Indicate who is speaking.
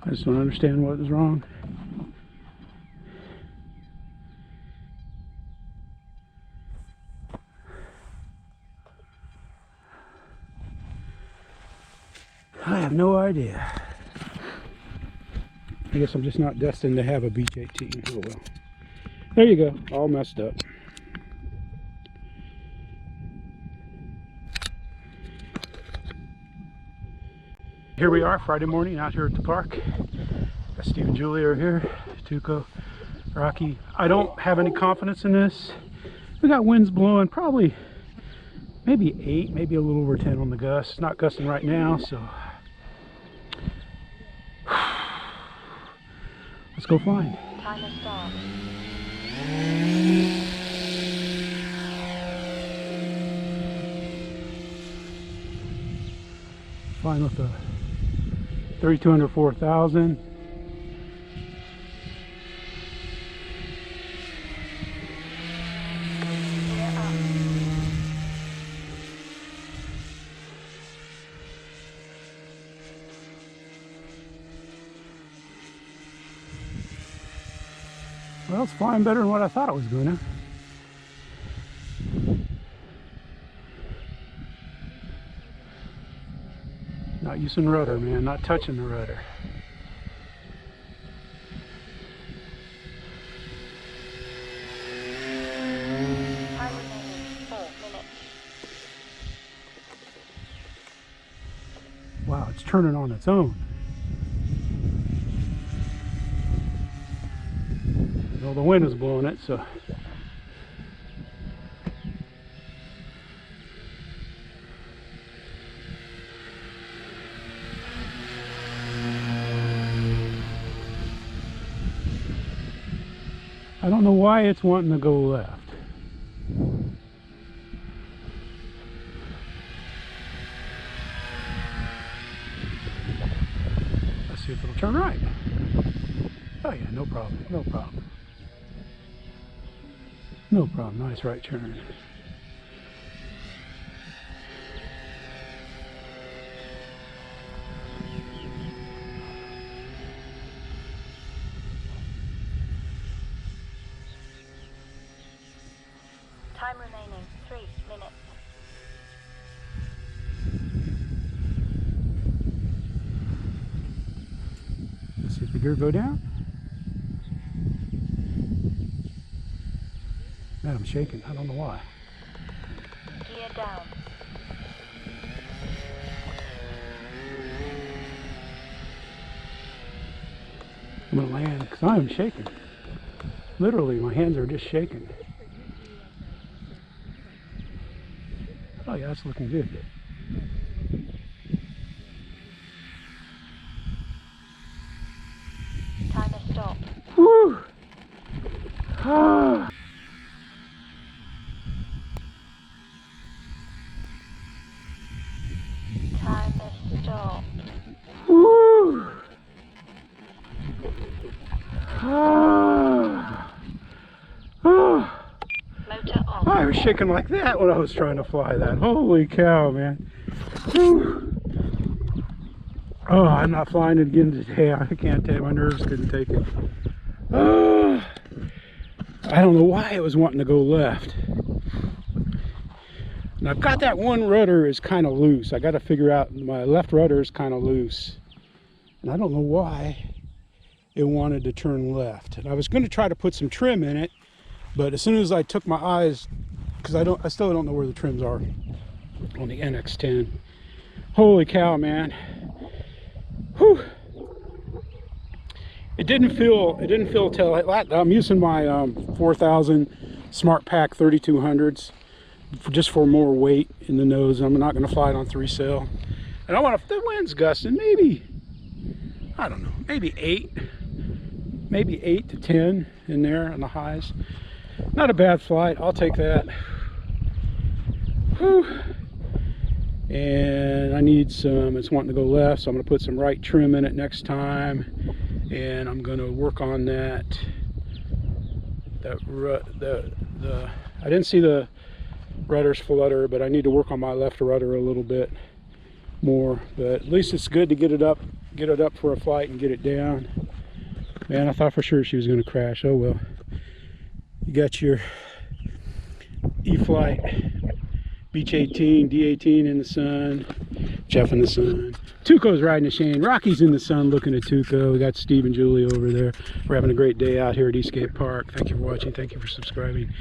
Speaker 1: I just don't understand what is wrong. I have no idea. I guess I'm just not destined to have a Beech 18. Oh well. There you go, all messed up. Here we are, Friday morning, out here at the park. Got Steve and Julie are here. Tuco, Rocky. I don't have any confidence in this. We got winds blowing, probably maybe 8, maybe a little over 10 on the gust. It's not gusting right now, so let's go flying.
Speaker 2: Time to start.
Speaker 1: Flying with the 3200 4000. Well, it's flying better than what I thought it was going to. Not using rudder, man. Not touching the rudder.
Speaker 2: Time remaining 4 minutes.
Speaker 1: Wow, it's turning on its own. Well, the wind is blowing it, so. I don't know why it's wanting to go left. Let's see if it'll turn right. Oh yeah, no problem, no problem. No problem, nice right turn.
Speaker 2: Time remaining 3 minutes.
Speaker 1: Let's see if the gear go down. Man, I'm shaking. I don't know why.
Speaker 2: Gear down.
Speaker 1: I'm gonna land because I am shaking. Literally, my hands are just shaking. Oh yeah, that's looking good.
Speaker 2: Time to stop.
Speaker 1: Woo! Ah.
Speaker 2: Time to stop.
Speaker 1: Woo! Ah. Ah.
Speaker 2: Motor on.
Speaker 1: I was shaking like that when I was trying to fly that. Holy cow, man. Whew. Oh, I'm not flying it again today. I can't take it. My nerves couldn't take it. Oh, I don't know why it was wanting to go left. And I've got that one rudder is kind of loose. I got to figure out, my left rudder is kind of loose. And I don't know why it wanted to turn left. And I was going to try to put some trim in it, but as soon as I took my eyes, because I still don't know where the trims are on the NX10. Holy cow, man. Whew. It didn't feel till I'm using my 4000 Smart Pack 3200s just for more weight in the nose. I'm not going to fly it on 3-sail. And I want to, the wind's gusting, maybe, I don't know, maybe 8 to 10 in there on the highs. Not a bad flight. I'll take that. Whew. And I need some, it's wanting to go left, so I'm going to put some right trim in it next time. And I'm going to work on that. I didn't see the rudder's flutter, but I need to work on my left rudder a little bit. more, but at least it's good to get it up for a flight and get it down. Man, I thought for sure she was going to crash. Oh well. You got your Eflite Beech D18 in the sun, Jeff in the sun, Tuco's riding the Shane, Rocky's in the sun looking at Tuco. We got Steve and Julie over there. We're having a great day out here at Eastgate Park. Thank you for watching. Thank you for subscribing.